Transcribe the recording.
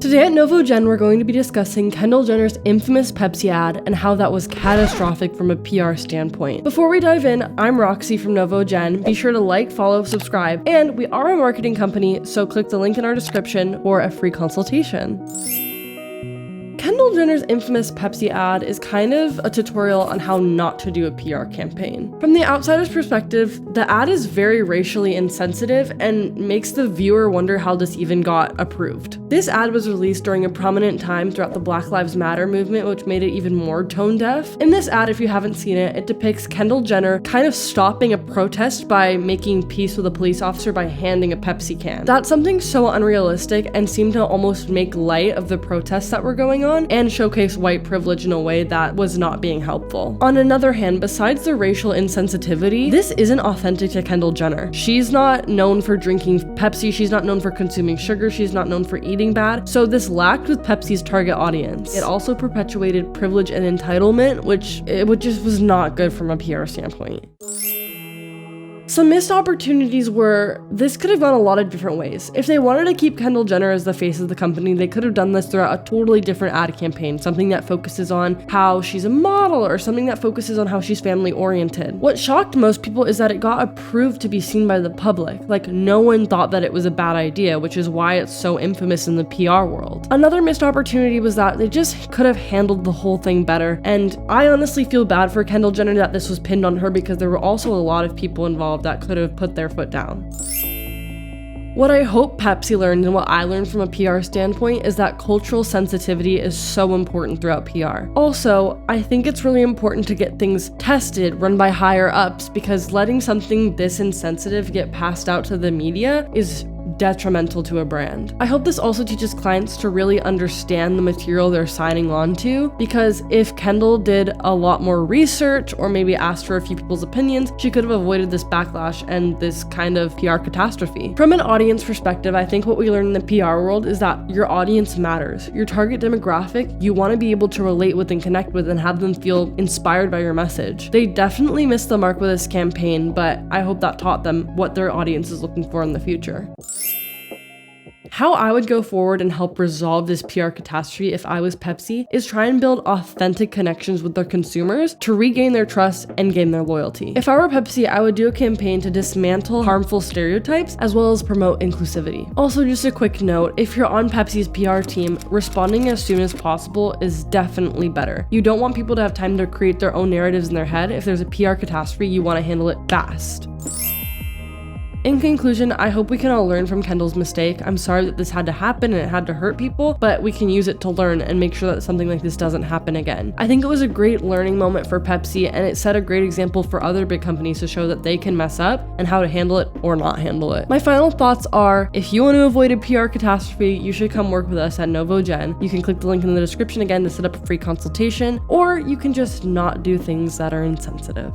Today at Novo we're going to be discussing Kendall Jenner's infamous Pepsi ad and how that was catastrophic from a PR standpoint. Before we dive in, I'm Roxy from Novo. Be sure to like, follow, subscribe, and we are a marketing company, so click the link in our description for a free consultation. Kendall Jenner's infamous Pepsi ad is kind of a tutorial on how not to do a PR campaign. From the outsider's perspective, the ad is very racially insensitive and makes the viewer wonder how this even got approved. This ad was released during a prominent time throughout the Black Lives Matter movement, which made it even more tone deaf. In this ad, if you haven't seen it, it depicts Kendall Jenner kind of stopping a protest by making peace with a police officer by handing a Pepsi can. That's something so unrealistic and seemed to almost make light of the protests that were going on and showcase white privilege in a way that was not being helpful. On another hand, besides the racial insensitivity, this isn't authentic to Kendall Jenner. She's not known for drinking Pepsi, she's not known for consuming sugar, she's not known for eating bad, so this lacked with Pepsi's target audience. It also perpetuated privilege and entitlement, which just was not good from a PR standpoint. Some missed opportunities were, this could have gone a lot of different ways. If they wanted to keep Kendall Jenner as the face of the company, they could have done this throughout a totally different ad campaign, something that focuses on how she's a model or something that focuses on how she's family oriented. What shocked most people is that it got approved to be seen by the public. Like, no one thought that it was a bad idea, which is why it's so infamous in the PR world. Another missed opportunity was that they just could have handled the whole thing better, and I honestly feel bad for Kendall Jenner that this was pinned on her because there were also a lot of people involved that could have put their foot down. What I hope Pepsi learned and what I learned from a PR standpoint is that cultural sensitivity is so important throughout PR. Also, I think it's really important to get things tested, run by higher ups, because letting something this insensitive get passed out to the media is detrimental to a brand. I hope this also teaches clients to really understand the material they're signing on to, because if Kendall did a lot more research or maybe asked for a few people's opinions, she could have avoided this backlash and this kind of PR catastrophe. From an audience perspective, I think what we learn in the PR world is that your audience matters. Your target demographic, you want to be able to relate with and connect with and have them feel inspired by your message. They definitely missed the mark with this campaign, but I hope that taught them what their audience is looking for in the future. How I would go forward and help resolve this PR catastrophe if I was Pepsi is try and build authentic connections with their consumers to regain their trust and gain their loyalty. If I were Pepsi, I would do a campaign to dismantle harmful stereotypes as well as promote inclusivity. Also, just a quick note, if you're on Pepsi's PR team, responding as soon as possible is definitely better. You don't want people to have time to create their own narratives in their head. If there's a PR catastrophe, you want to handle it fast. In conclusion, I hope we can all learn from Kendall's mistake. I'm sorry that this had to happen and it had to hurt people, but we can use it to learn and make sure that something like this doesn't happen again. I think it was a great learning moment for Pepsi, and it set a great example for other big companies to show that they can mess up and how to handle it or not handle it. My final thoughts are, if you want to avoid a PR catastrophe, you should come work with us at Novo. You can click the link in the description again to set up a free consultation, or you can just not do things that are insensitive.